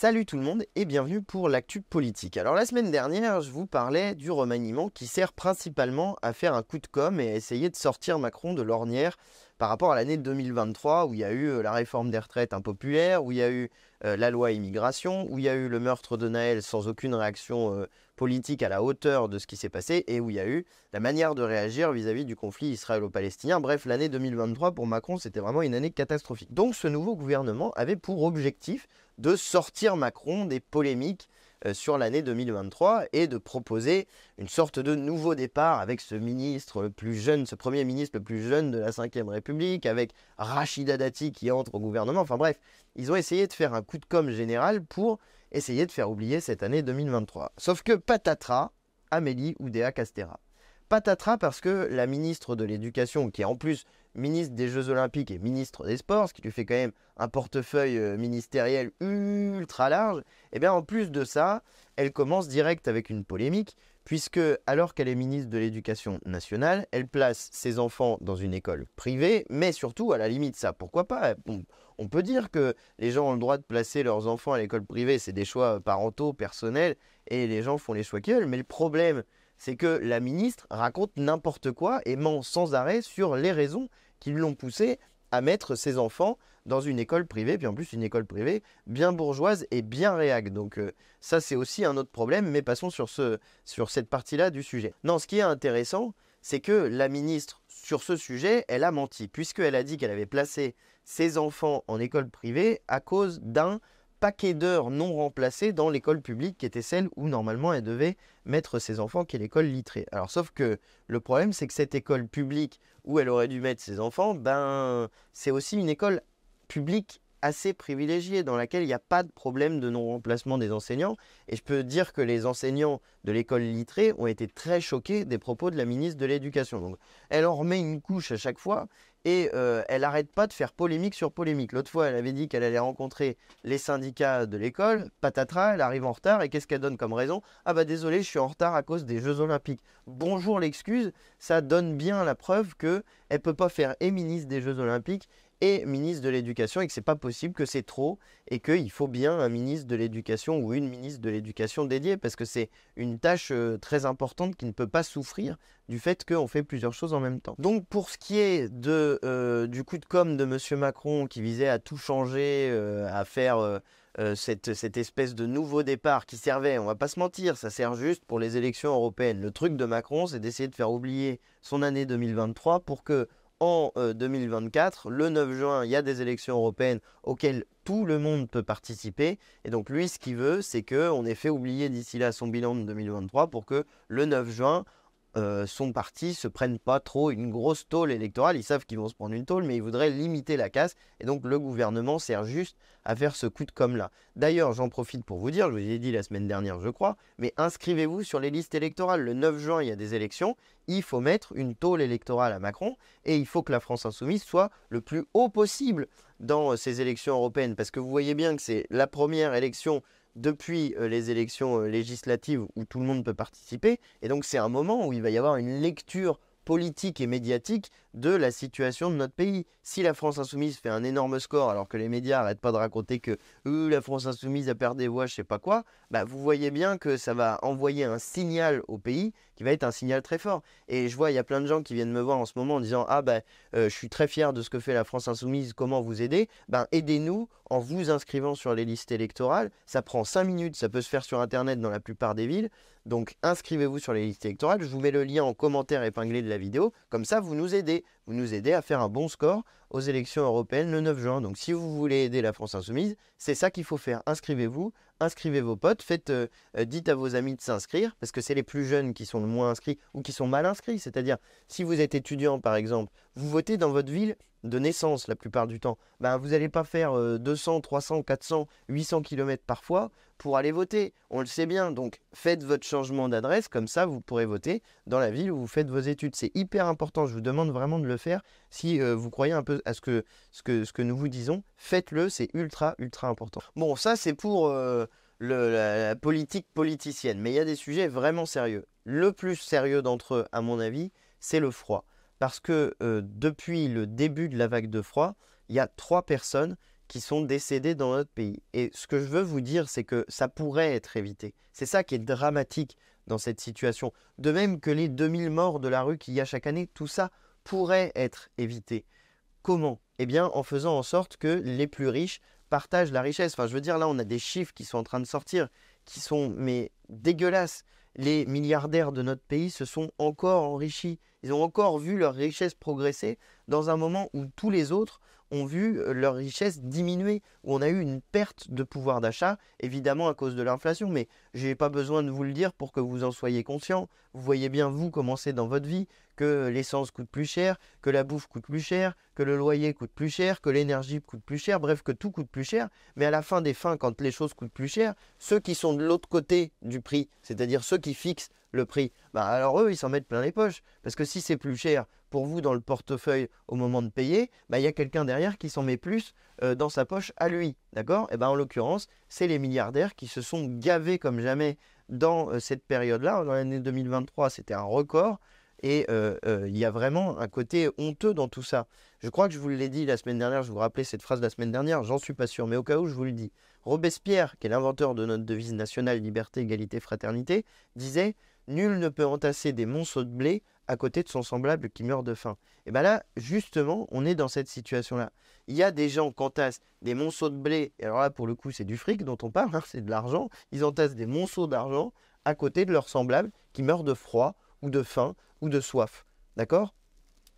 Salut tout le monde et bienvenue pour l'actu politique. Alors la semaine dernière, je vous parlais du remaniement qui sert principalement à faire un coup de com' et à essayer de sortir Macron de l'ornière par rapport à l'année 2023 où il y a eu la réforme des retraites impopulaire, où il y a eu la loi immigration, où il y a eu le meurtre de Naël sans aucune réaction politique à la hauteur de ce qui s'est passé et où il y a eu la manière de réagir vis-à-vis du conflit israélo-palestinien. Bref, l'année 2023 pour Macron, c'était vraiment une année catastrophique. Donc ce nouveau gouvernement avait pour objectif de sortir Macron des polémiques sur l'année 2023 et de proposer une sorte de nouveau départ avec ce ministre le plus jeune, ce premier ministre le plus jeune de la Ve République, avec Rachida Dati qui entre au gouvernement. Enfin bref, ils ont essayé de faire un coup de com' général pour essayer de faire oublier cette année 2023. Sauf que patatras, Amélie Oudéa-Castéra. Patatras parce que la ministre de l'Éducation, qui est en plus ministre des Jeux Olympiques et ministre des Sports, ce qui lui fait quand même un portefeuille ministériel ultra large, et bien en plus de ça, elle commence direct avec une polémique, puisque alors qu'elle est ministre de l'Éducation nationale, elle place ses enfants dans une école privée, mais surtout, à la limite, ça, pourquoi pas? On peut dire que les gens ont le droit de placer leurs enfants à l'école privée, c'est des choix parentaux, personnels, et les gens font les choix qu'ils veulent, mais le problème, c'est que la ministre raconte n'importe quoi et ment sans arrêt sur les raisons qui l'ont poussé à mettre ses enfants dans une école privée, puis en plus une école privée bien bourgeoise et bien réac. Donc ça c'est aussi un autre problème, mais passons sur cette partie-là du sujet. Non, ce qui est intéressant, c'est que la ministre, sur ce sujet, elle a menti, puisqu'elle a dit qu'elle avait placé ses enfants en école privée à cause d'un paquet d'heures non remplacées dans l'école publique qui était celle où normalement elle devait mettre ses enfants, qui est l'école Littré. Alors sauf que le problème c'est que cette école publique où elle aurait dû mettre ses enfants, c'est aussi une école publique assez privilégiée dans laquelle il n'y a pas de problème de non-remplacement des enseignants. Et je peux dire que les enseignants de l'école Littré ont été très choqués des propos de la ministre de l'Éducation. Donc elle en remet une couche à chaque fois. Et elle n'arrête pas de faire polémique sur polémique. L'autre fois, elle avait dit qu'elle allait rencontrer les syndicats de l'école. Patatras, elle arrive en retard. Et qu'est-ce qu'elle donne comme raison? Ah bah désolé, je suis en retard à cause des Jeux Olympiques. Bonjour l'excuse, ça donne bien la preuve qu'elle ne peut pas faire et ministre des Jeux Olympiques et ministre de l'Éducation et que c'est pas possible, que c'est trop et qu'il faut bien un ministre de l'Éducation ou une ministre de l'Éducation dédiée parce que c'est une tâche très importante qui ne peut pas souffrir du fait qu'on fait plusieurs choses en même temps. Donc pour ce qui est du coup de com' de M. Macron qui visait à tout changer, à faire cette espèce de nouveau départ qui servait, on va pas se mentir, ça sert juste pour les élections européennes. Le truc de Macron, c'est d'essayer de faire oublier son année 2023 pour que en 2024, le 9 juin, il y a des élections européennes auxquelles tout le monde peut participer. Et donc lui, ce qu'il veut, c'est qu'on ait fait oublier d'ici là son bilan de 2023 pour que le 9 juin, son parti se prenne pas trop une grosse tôle électorale. Ils savent qu'ils vont se prendre une tôle, mais ils voudraient limiter la casse. Et donc le gouvernement sert juste à faire ce coup de com' là. D'ailleurs, j'en profite pour vous dire, je vous ai dit la semaine dernière, je crois, mais inscrivez-vous sur les listes électorales. Le 9 juin, il y a des élections. Il faut mettre une tôle électorale à Macron et il faut que la France insoumise soit le plus haut possible dans ces élections européennes. Parce que vous voyez bien que c'est la première élection depuis les élections législatives où tout le monde peut participer. Et donc c'est un moment où il va y avoir une lecture politique et médiatique de la situation de notre pays. Si la France Insoumise fait un énorme score alors que les médias n'arrêtent pas de raconter que la France Insoumise a perdu des voix, je sais pas quoi, vous voyez bien que ça va envoyer un signal au pays qui va être un signal très fort. Et je vois, il y a plein de gens qui viennent me voir en ce moment en disant « Ah je suis très fier de ce que fait la France Insoumise, comment vous aider ?» Aidez-nous en vous inscrivant sur les listes électorales. Ça prend 5 minutes, ça peut se faire sur Internet dans la plupart des villes. Donc inscrivez-vous sur les listes électorales. Je vous mets le lien en commentaire épinglé de la vidéo. Comme ça, vous nous aidez. Vous nous aidez à faire un bon score aux élections européennes le 9 juin. Donc si vous voulez aider la France Insoumise, c'est ça qu'il faut faire. Inscrivez-vous, inscrivez vos potes, dites à vos amis de s'inscrire, parce que c'est les plus jeunes qui sont le moins inscrits ou qui sont mal inscrits. C'est-à-dire, si vous êtes étudiant par exemple, vous votez dans votre ville de naissance la plupart du temps. Vous n'allez pas faire 200, 300, 400, 800 km parfois pour aller voter. On le sait bien. Donc faites votre changement d'adresse, comme ça vous pourrez voter dans la ville où vous faites vos études. C'est hyper important. Je vous demande vraiment de le faire. Si vous croyez un peu à ce que nous vous disons, faites-le. C'est ultra, ultra important. Bon, ça c'est pour la politique politicienne. Mais il y a des sujets vraiment sérieux. Le plus sérieux d'entre eux, à mon avis, c'est le froid. Parce que depuis le début de la vague de froid, il y a 3 personnes qui sont décédés dans notre pays. Et ce que je veux vous dire, c'est que ça pourrait être évité. C'est ça qui est dramatique dans cette situation. De même que les 2000 morts de la rue qu'il y a chaque année, tout ça pourrait être évité. Comment? Eh bien, en faisant en sorte que les plus riches partagent la richesse. Enfin, je veux dire, là, on a des chiffres qui sont en train de sortir, qui sont, mais dégueulasses. Les milliardaires de notre pays se sont encore enrichis. Ils ont encore vu leur richesse progresser dans un moment où tous les autres ont vu leur richesse diminuer, où on a eu une perte de pouvoir d'achat, évidemment à cause de l'inflation, mais je n'ai pas besoin de vous le dire pour que vous en soyez conscient. Vous voyez bien, vous, commencez dans votre vie, que l'essence coûte plus cher, que la bouffe coûte plus cher, que le loyer coûte plus cher, que l'énergie coûte plus cher, bref, que tout coûte plus cher. Mais à la fin des fins, quand les choses coûtent plus cher, ceux qui sont de l'autre côté du prix, c'est-à-dire ceux qui fixent le prix, bah alors eux, ils s'en mettent plein les poches. Parce que si c'est plus cher pour vous dans le portefeuille au moment de payer, bah, y a quelqu'un derrière qui s'en met plus dans sa poche à lui. D'accord? Et ben en l'occurrence, c'est les milliardaires qui se sont gavés comme jamais dans cette période-là. Dans l'année 2023, c'était un record. Et il y a vraiment un côté honteux dans tout ça. Je crois que je vous l'ai dit la semaine dernière, je vous rappelais cette phrase de la semaine dernière, j'en suis pas sûr, mais au cas où je vous le dis. Robespierre, qui est l'inventeur de notre devise nationale liberté, égalité, fraternité, disait « Nul ne peut entasser des monceaux de blé à côté de son semblable qui meurt de faim ». Et bien là, justement, on est dans cette situation-là. Il y a des gens qui entassent des monceaux de blé, et alors là, pour le coup, c'est du fric dont on parle, hein, c'est de l'argent. Ils entassent des monceaux d'argent à côté de leurs semblables qui meurent de froid ou de faim ou de soif. D'accord?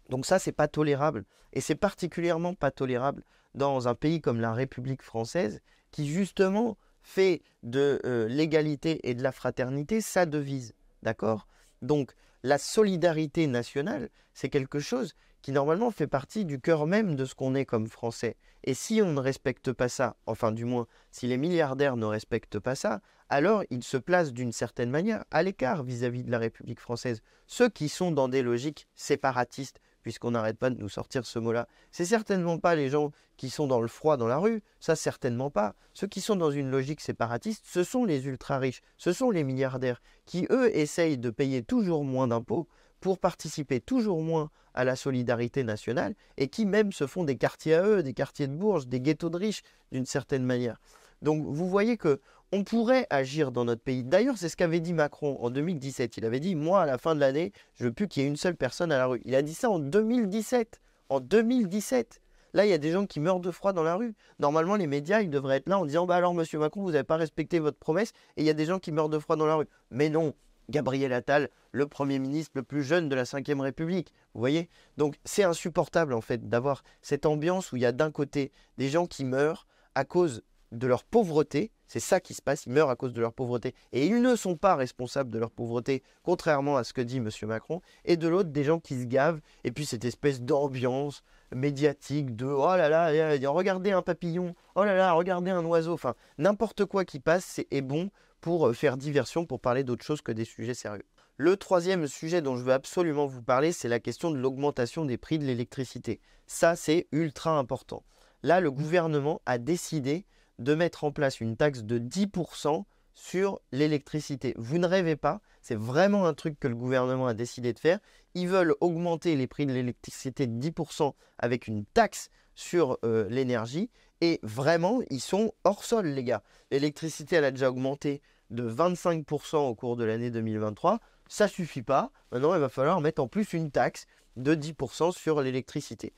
Donc ça, c'est pas tolérable. Et c'est particulièrement pas tolérable dans un pays comme la République française qui, justement, fait de l'égalité et de la fraternité sa devise. D'accord? Donc, la solidarité nationale, c'est quelque chose qui, normalement, fait partie du cœur même de ce qu'on est comme Français. Et si on ne respecte pas ça, enfin, du moins, si les milliardaires ne respectent pas ça, alors ils se placent d'une certaine manière à l'écart vis-à-vis de la République française. Ceux qui sont dans des logiques séparatistes, puisqu'on n'arrête pas de nous sortir ce mot-là, c'est certainement pas les gens qui sont dans le froid dans la rue, ça certainement pas. Ceux qui sont dans une logique séparatiste, ce sont les ultra-riches, ce sont les milliardaires, qui eux essayent de payer toujours moins d'impôts pour participer toujours moins à la solidarité nationale et qui même se font des quartiers à eux, des quartiers de Bourges, des ghettos de riches d'une certaine manière. Donc vous voyez que on pourrait agir dans notre pays. D'ailleurs, c'est ce qu'avait dit Macron en 2017. Il avait dit, moi, à la fin de l'année, je ne veux plus qu'il y ait une seule personne à la rue. Il a dit ça en 2017. En 2017. Là, il y a des gens qui meurent de froid dans la rue. Normalement, les médias, ils devraient être là en disant, bah alors, monsieur Macron, vous n'avez pas respecté votre promesse et il y a des gens qui meurent de froid dans la rue. Mais non, Gabriel Attal, le Premier ministre le plus jeune de la Ve République. Vous voyez? Donc, c'est insupportable, en fait, d'avoir cette ambiance où il y a d'un côté des gens qui meurent à cause de leur pauvreté, c'est ça qui se passe, ils meurent à cause de leur pauvreté, et ils ne sont pas responsables de leur pauvreté, contrairement à ce que dit M. Macron, et de l'autre, des gens qui se gavent, et puis cette espèce d'ambiance médiatique de « oh là là, regardez un papillon, oh là là, regardez un oiseau », enfin, n'importe quoi qui passe est bon pour faire diversion, pour parler d'autre chose que des sujets sérieux. Le troisième sujet dont je veux absolument vous parler, c'est la question de l'augmentation des prix de l'électricité. Ça, c'est ultra important. Là, le gouvernement a décidé de mettre en place une taxe de 10% sur l'électricité. Vous ne rêvez pas, c'est vraiment un truc que le gouvernement a décidé de faire. Ils veulent augmenter les prix de l'électricité de 10% avec une taxe sur l'énergie. Et vraiment, ils sont hors sol, les gars. L'électricité, elle a déjà augmenté de 25% au cours de l'année 2023. Ça ne suffit pas. Maintenant, il va falloir mettre en plus une taxe de 10% sur l'électricité.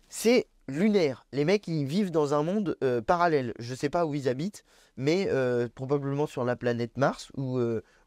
C'est lunaire. Les mecs, ils vivent dans un monde parallèle. Je ne sais pas où ils habitent, mais probablement sur la planète Mars, ou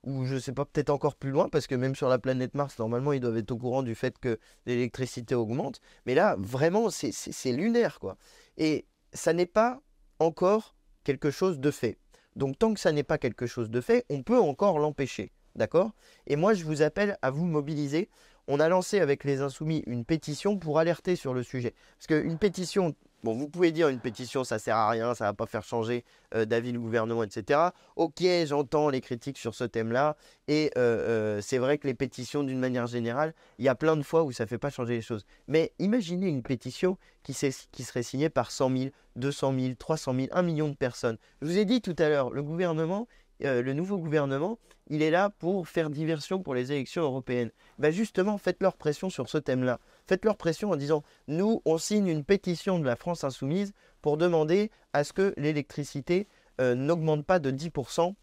je ne sais pas, peut-être encore plus loin, parce que même sur la planète Mars, normalement, ils doivent être au courant du fait que l'électricité augmente. Mais là, vraiment, c'est lunaire, quoi. Et ça n'est pas encore quelque chose de fait. Donc, tant que ça n'est pas quelque chose de fait, on peut encore l'empêcher. D'accord? Et moi, je vous appelle à vous mobiliser. On a lancé avec les Insoumis une pétition pour alerter sur le sujet. Parce qu'une pétition, bon, vous pouvez dire une pétition, ça ne sert à rien, ça ne va pas faire changer d'avis le gouvernement, etc. Ok, j'entends les critiques sur ce thème-là. Et c'est vrai que les pétitions, d'une manière générale, il y a plein de fois où ça ne fait pas changer les choses. Mais imaginez une pétition qui serait signée par 100 000, 200 000, 300 000, 1 million de personnes. Je vous ai dit tout à l'heure, le gouvernement, le nouveau gouvernement, il est là pour faire diversion pour les élections européennes. Ben justement, faites-leur pression sur ce thème-là. Faites-leur pression en disant « Nous, on signe une pétition de la France Insoumise pour demander à ce que l'électricité n'augmente pas de 10%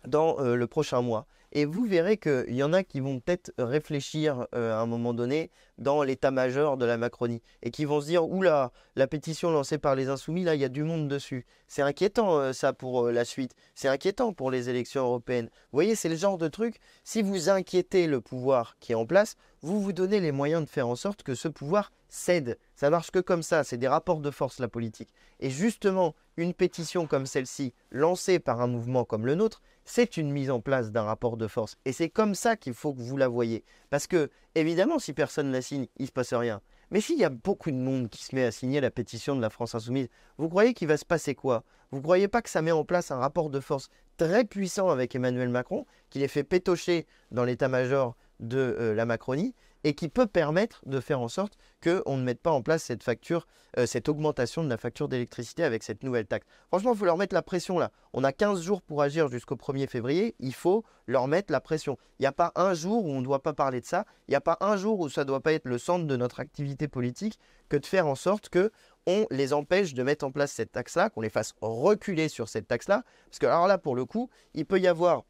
dans le prochain mois. Et vous verrez qu'il y en a qui vont peut-être réfléchir à un moment donné dans l'état-major de la Macronie et qui vont se dire, oula, la pétition lancée par les Insoumis, là, il y a du monde dessus. C'est inquiétant ça pour la suite. C'est inquiétant pour les élections européennes. Vous voyez, c'est le genre de truc, si vous inquiétez le pouvoir qui est en place, vous vous donnez les moyens de faire en sorte que ce pouvoir cède. Ça marche que comme ça, c'est des rapports de force, la politique. Et justement, une pétition comme celle-ci, lancée par un mouvement comme le nôtre, c'est une mise en place d'un rapport de force. Et c'est comme ça qu'il faut que vous la voyez. Parce que, évidemment, si personne ne la signe, il ne se passe rien. Mais s'il y a beaucoup de monde qui se met à signer la pétition de la France Insoumise, vous croyez qu'il va se passer quoi? Vous ne croyez pas que ça met en place un rapport de force très puissant avec Emmanuel Macron, qui les fait pétocher dans l'état-major de la Macronie, et qui peut permettre de faire en sorte qu'on ne mette pas en place cette facture, cette augmentation de la facture d'électricité avec cette nouvelle taxe. Franchement, il faut leur mettre la pression là. On a 15 jours pour agir jusqu'au 1er février. Il faut leur mettre la pression. Il n'y a pas un jour où on ne doit pas parler de ça. Il n'y a pas un jour où ça ne doit pas être le centre de notre activité politique que de faire en sorte qu'on les empêche de mettre en place cette taxe-là, qu'on les fasse reculer sur cette taxe-là. Parce que alors là, pour le coup, il peut y avoir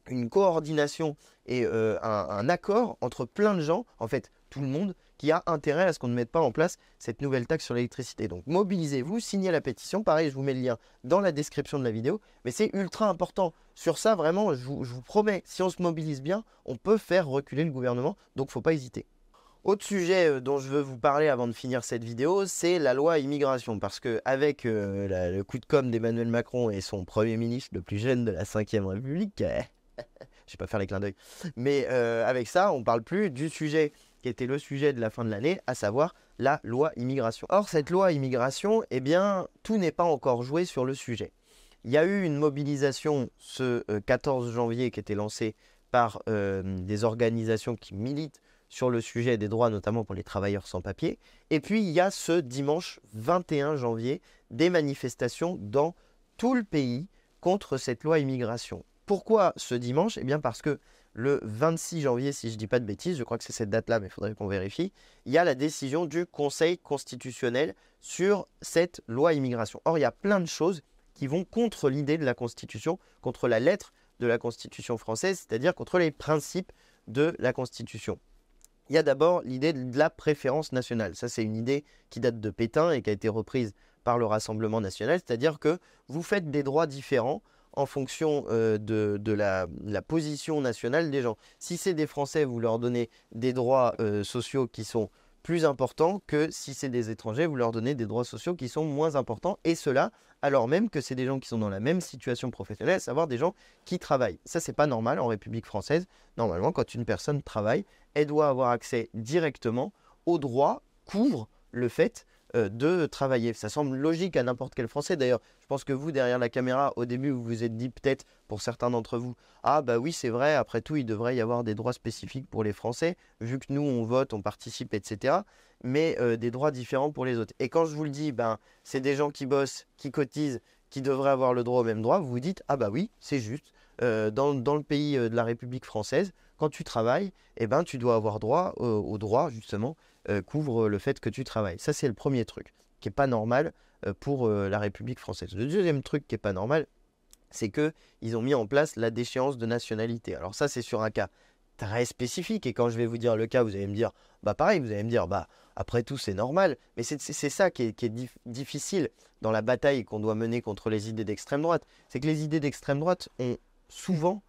une coordination et un accord entre plein de gens, en fait tout le monde, qui a intérêt à ce qu'on ne mette pas en place cette nouvelle taxe sur l'électricité. Donc mobilisez-vous, signez la pétition, pareil je vous mets le lien dans la description de la vidéo, mais c'est ultra important. Sur ça vraiment, je vous promets, si on se mobilise bien, on peut faire reculer le gouvernement, donc il ne faut pas hésiter. Autre sujet dont je veux vous parler avant de finir cette vidéo, c'est la loi immigration. Parce qu'avec le coup de com' d'Emmanuel Macron et son Premier ministre, le plus jeune de la 5e République, je ne vais pas faire les clins d'œil, mais avec ça, on ne parle plus du sujet qui était le sujet de la fin de l'année, à savoir la loi immigration. Or, cette loi immigration, eh bien, tout n'est pas encore joué sur le sujet. Il y a eu une mobilisation ce 14 janvier qui était lancée par des organisations qui militent sur le sujet des droits, notamment pour les travailleurs sans papier. Et puis, il y a ce dimanche 21 janvier des manifestations dans tout le pays contre cette loi immigration. Pourquoi ce dimanche? Eh bien parce que le 26 janvier, si je ne dis pas de bêtises, je crois que c'est cette date-là, mais il faudrait qu'on vérifie, il y a la décision du Conseil constitutionnel sur cette loi immigration. Or, il y a plein de choses qui vont contre l'idée de la Constitution, contre la lettre de la Constitution française, c'est-à-dire contre les principes de la Constitution. Il y a d'abord l'idée de la préférence nationale. Ça, c'est une idée qui date de Pétain et qui a été reprise par le Rassemblement national, c'est-à-dire que vous faites des droits différents en fonction de la position nationale des gens. Si c'est des Français, vous leur donnez des droits sociaux qui sont plus importants que si c'est des étrangers, vous leur donnez des droits sociaux qui sont moins importants. Et cela, alors même que c'est des gens qui sont dans la même situation professionnelle, à savoir des gens qui travaillent. Ça, c'est pas normal en République française. Normalement, quand une personne travaille, elle doit avoir accès directement aux droits couvre le fait de travailler. Ça semble logique à n'importe quel Français. D'ailleurs, je pense que vous, derrière la caméra, au début, vous vous êtes dit peut-être, pour certains d'entre vous, ah bah oui, c'est vrai, après tout, il devrait y avoir des droits spécifiques pour les Français, vu que nous, on vote, on participe, etc. Mais des droits différents pour les autres. Et quand je vous le dis, ben, c'est des gens qui bossent, qui cotisent, qui devraient avoir le droit au même droit, vous vous dites, ah bah oui, c'est juste. Dans le pays de la République française, quand tu travailles, eh ben, tu dois avoir droit au droit, justement, couvre le fait que tu travailles. Ça, c'est le premier truc qui n'est pas normal pour la République française. Le deuxième truc qui n'est pas normal, c'est qu'ils ont mis en place la déchéance de nationalité. Alors ça, c'est sur un cas très spécifique. Et quand je vais vous dire le cas, vous allez me dire, bah pareil, vous allez me dire, bah après tout, c'est normal. Mais c'est ça qui est difficile dans la bataille qu'on doit mener contre les idées d'extrême droite. C'est que les idées d'extrême droite ont souvent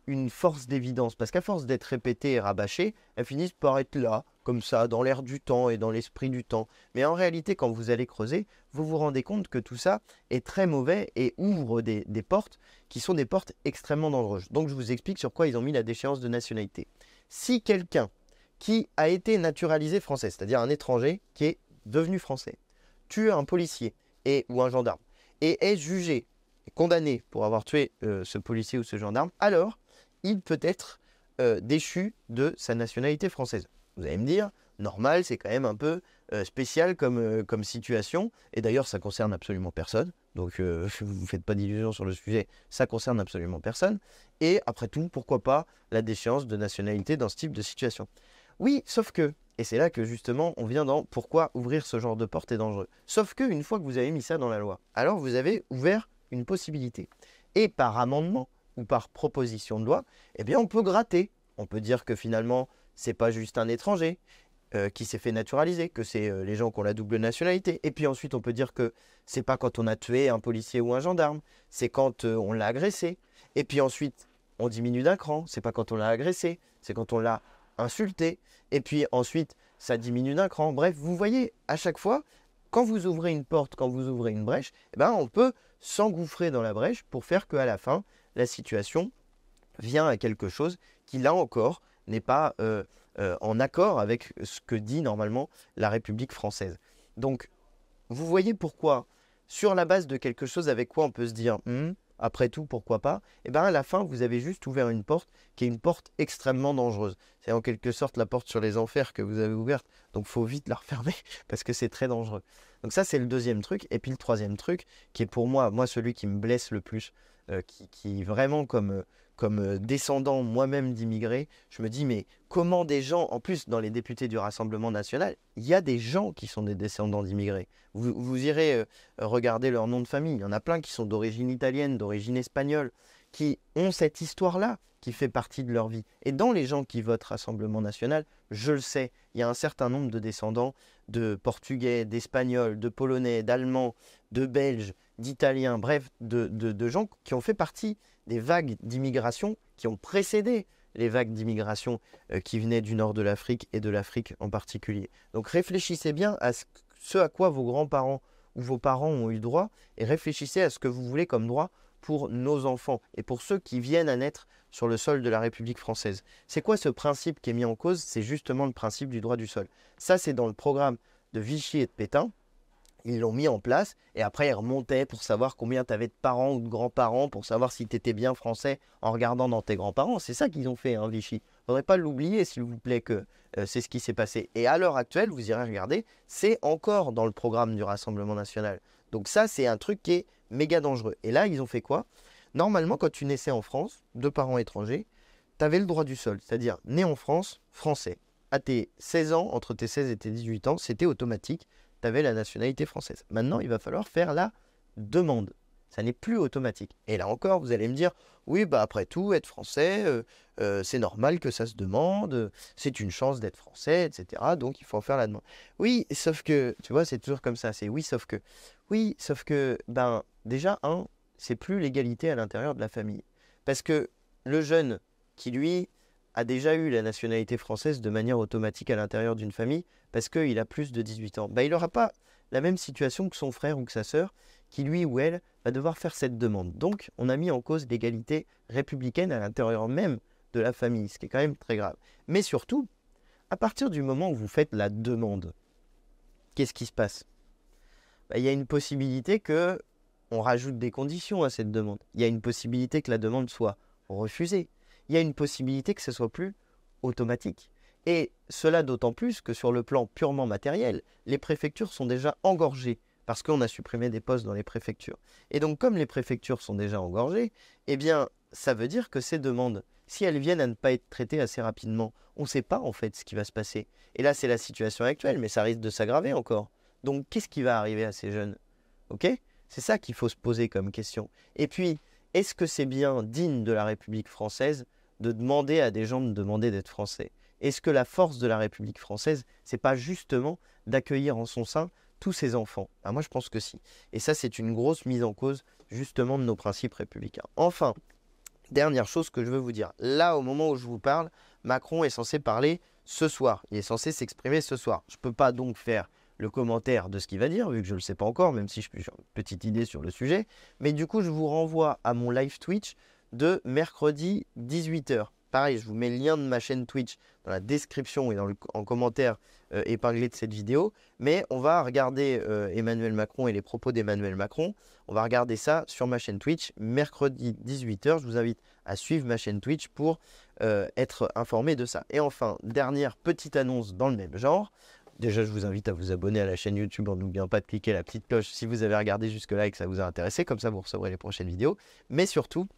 une force d'évidence, parce qu'à force d'être répétées et rabâchées, elles finissent par être là, comme ça, dans l'air du temps et dans l'esprit du temps. Mais en réalité, quand vous allez creuser, vous vous rendez compte que tout ça est très mauvais et ouvre des portes qui sont des portes extrêmement dangereuses. Donc je vous explique sur quoi ils ont mis la déchéance de nationalité. Si quelqu'un qui a été naturalisé français, c'est-à-dire un étranger qui est devenu français, tue un policier ou un gendarme et est jugé, condamné pour avoir tué ce policier ou ce gendarme, alors il peut être déchu de sa nationalité française. Vous allez me dire, normal, c'est quand même un peu spécial comme situation. Et d'ailleurs, ça concerne absolument personne. Donc, vous ne faites pas d'illusions sur le sujet, ça concerne absolument personne. Et après tout, pourquoi pas la déchéance de nationalité dans ce type de situation? Oui, sauf que Et c'est là que justement, on vient dans pourquoi ouvrir ce genre de porte est dangereux. Sauf qu'une fois que vous avez mis ça dans la loi, alors vous avez ouvert une possibilité. Et par amendement ou par proposition de loi, eh bien on peut gratter. On peut dire que finalement, c'est pas juste un étranger qui s'est fait naturaliser, que c'est les gens qui ont la double nationalité. Et puis ensuite, on peut dire que c'est pas quand on a tué un policier ou un gendarme, c'est quand on l'a agressé. Et puis ensuite, on diminue d'un cran, c'est pas quand on l'a agressé, c'est quand on l'a insulté. Et puis ensuite, ça diminue d'un cran. Bref, vous voyez, à chaque fois, quand vous ouvrez une porte, quand vous ouvrez une brèche, eh ben, on peut s'engouffrer dans la brèche pour faire qu'à la fin, la situation vient à quelque chose qui, là encore, n'est pas en accord avec ce que dit normalement la République française. Donc, vous voyez pourquoi, sur la base de quelque chose avec quoi on peut se dire après tout, pourquoi pas, et bien à la fin, vous avez juste ouvert une porte qui est une porte extrêmement dangereuse. C'est en quelque sorte la porte sur les enfers que vous avez ouverte, donc il faut vite la refermer parce que c'est très dangereux. Donc ça, c'est le deuxième truc. Et puis le troisième truc, qui est pour moi celui qui me blesse le plus, qui vraiment comme descendant moi-même d'immigrés, je me dis, mais comment des gens, en plus dans les députés du Rassemblement national, il y a des gens qui sont des descendants d'immigrés. Vous irez regarder leur nom de famille. Il y en a plein qui sont d'origine italienne, d'origine espagnole, qui ont cette histoire-là qui fait partie de leur vie. Et dans les gens qui votent Rassemblement national, je le sais, il y a un certain nombre de descendants de Portugais, d'Espagnols, de Polonais, d'Allemands, de Belges, d'Italiens, bref, de gens qui ont fait partie des vagues d'immigration qui ont précédé les vagues d'immigration qui venaient du nord de l'Afrique et de l'Afrique en particulier. Donc réfléchissez bien à ce à quoi vos grands-parents ou vos parents ont eu droit et réfléchissez à ce que vous voulez comme droit pour nos enfants et pour ceux qui viennent à naître sur le sol de la République française. C'est quoi ce principe qui est mis en cause? C'est justement le principe du droit du sol. Ça, c'est dans le programme de Vichy et de Pétain. Ils l'ont mis en place et après ils remontaient pour savoir combien tu avais de parents ou de grands-parents, pour savoir si tu étais bien français en regardant dans tes grands-parents. C'est ça qu'ils ont fait, hein, Vichy. Il ne faudrait pas l'oublier, s'il vous plaît, que c'est ce qui s'est passé. Et à l'heure actuelle, vous irez regarder, c'est encore dans le programme du Rassemblement national. Donc ça, c'est un truc qui est méga dangereux. Et là, ils ont fait quoi? Normalement, quand tu naissais en France, de parents étrangers, tu avais le droit du sol, c'est-à-dire né en France, français. À tes 16 ans, entre tes 16 et tes 18 ans, c'était automatique. Tu avais la nationalité française. Maintenant, il va falloir faire la demande. Ça n'est plus automatique. Et là encore, vous allez me dire, oui, bah après tout, être français, c'est normal que ça se demande, c'est une chance d'être français, etc. Donc, il faut en faire la demande. Oui, sauf que, tu vois, c'est toujours comme ça. C'est oui, sauf que, ben, déjà, c'est plus l'égalité à l'intérieur de la famille. Parce que le jeune qui, lui, a déjà eu la nationalité française de manière automatique à l'intérieur d'une famille, parce qu'il a plus de 18 ans, bah, il n'aura pas la même situation que son frère ou que sa sœur, qui lui ou elle va devoir faire cette demande. Donc, on a mis en cause l'égalité républicaine à l'intérieur même de la famille, ce qui est quand même très grave. Mais surtout, à partir du moment où vous faites la demande, qu'est-ce qui se passe? Bah, il y a une possibilité que on rajoute des conditions à cette demande. Il y a une possibilité que la demande soit refusée. Il y a une possibilité que ce soit plus automatique. Et cela d'autant plus que sur le plan purement matériel, les préfectures sont déjà engorgées parce qu'on a supprimé des postes dans les préfectures. Et donc comme les préfectures sont déjà engorgées, eh bien ça veut dire que ces demandes, si elles viennent à ne pas être traitées assez rapidement, on ne sait pas en fait ce qui va se passer. Et là c'est la situation actuelle, mais ça risque de s'aggraver encore. Donc qu'est-ce qui va arriver à ces jeunes? Ok? C'est ça qu'il faut se poser comme question. Et puis, est-ce que c'est bien digne de la République française de demander à des gens de demander d'être français? Est-ce que la force de la République française, c'est pas justement d'accueillir en son sein tous ces enfants? Ben moi, je pense que si. Et ça, c'est une grosse mise en cause justement de nos principes républicains. Enfin, dernière chose que je veux vous dire. Là, au moment où je vous parle, Macron est censé parler ce soir. Il est censé s'exprimer ce soir. Je ne peux pas donc faire le commentaire de ce qu'il va dire, vu que je ne le sais pas encore, même si j'ai une petite idée sur le sujet. Mais du coup, je vous renvoie à mon live Twitch de mercredi 18h. Pareil, je vous mets le lien de ma chaîne Twitch dans la description et en commentaire épinglé de cette vidéo. Mais on va regarder Emmanuel Macron et les propos d'Emmanuel Macron. On va regarder ça sur ma chaîne Twitch mercredi 18h. Je vous invite à suivre ma chaîne Twitch pour être informé de ça. Et enfin, dernière petite annonce dans le même genre. Déjà, je vous invite à vous abonner à la chaîne YouTube en n'oubliant pas de cliquer la petite cloche si vous avez regardé jusque-là et que ça vous a intéressé. Comme ça, vous recevrez les prochaines vidéos. Mais surtout,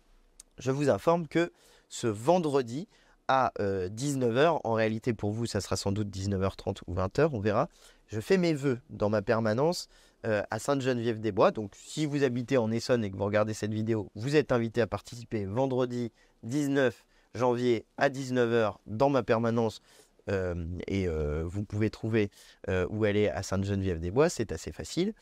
je vous informe que ce vendredi à 19h. En réalité, pour vous, ça sera sans doute 19h30 ou 20h, on verra. Je fais mes vœux dans ma permanence à Sainte-Geneviève-des-Bois. Donc, si vous habitez en Essonne et que vous regardez cette vidéo, vous êtes invité à participer vendredi 19 janvier à 19h dans ma permanence. Vous pouvez trouver où elle est à Sainte-Geneviève-des-Bois, c'est assez facile.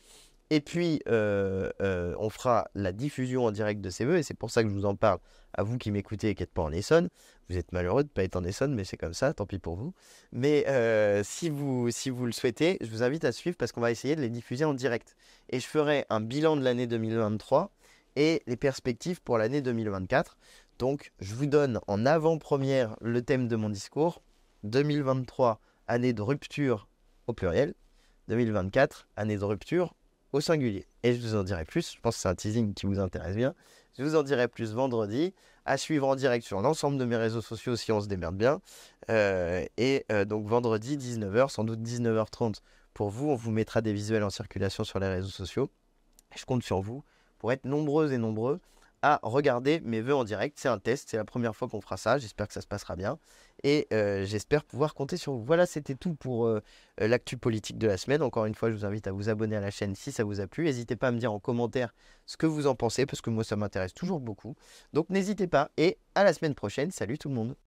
Et puis, on fera la diffusion en direct de ces vœux, et c'est pour ça que je vous en parle à vous qui m'écoutez et qui n'êtes pas en Essonne. Vous êtes malheureux de ne pas être en Essonne, mais c'est comme ça, tant pis pour vous. Mais si vous le souhaitez, je vous invite à suivre parce qu'on va essayer de les diffuser en direct. Et je ferai un bilan de l'année 2023 et les perspectives pour l'année 2024. Donc, je vous donne en avant-première le thème de mon discours. 2023, année de rupture au pluriel. 2024, année de rupture au singulier. Et je vous en dirai plus, je pense que c'est un teasing qui vous intéresse bien. Je vous en dirai plus vendredi, à suivre en direct sur l'ensemble de mes réseaux sociaux si on se démerde bien. Donc vendredi 19h, sans doute 19h30 pour vous, on vous mettra des visuels en circulation sur les réseaux sociaux. Je compte sur vous pour être nombreuses et nombreux à regarder mes vœux en direct. C'est un test, c'est la première fois qu'on fera ça, j'espère que ça se passera bien et j'espère pouvoir compter sur vous. Voilà, c'était tout pour l'actu politique de la semaine. Encore une fois, je vous invite à vous abonner à la chaîne si ça vous a plu. N'hésitez pas à me dire en commentaire ce que vous en pensez parce que moi ça m'intéresse toujours beaucoup. Donc n'hésitez pas et à la semaine prochaine. Salut tout le monde.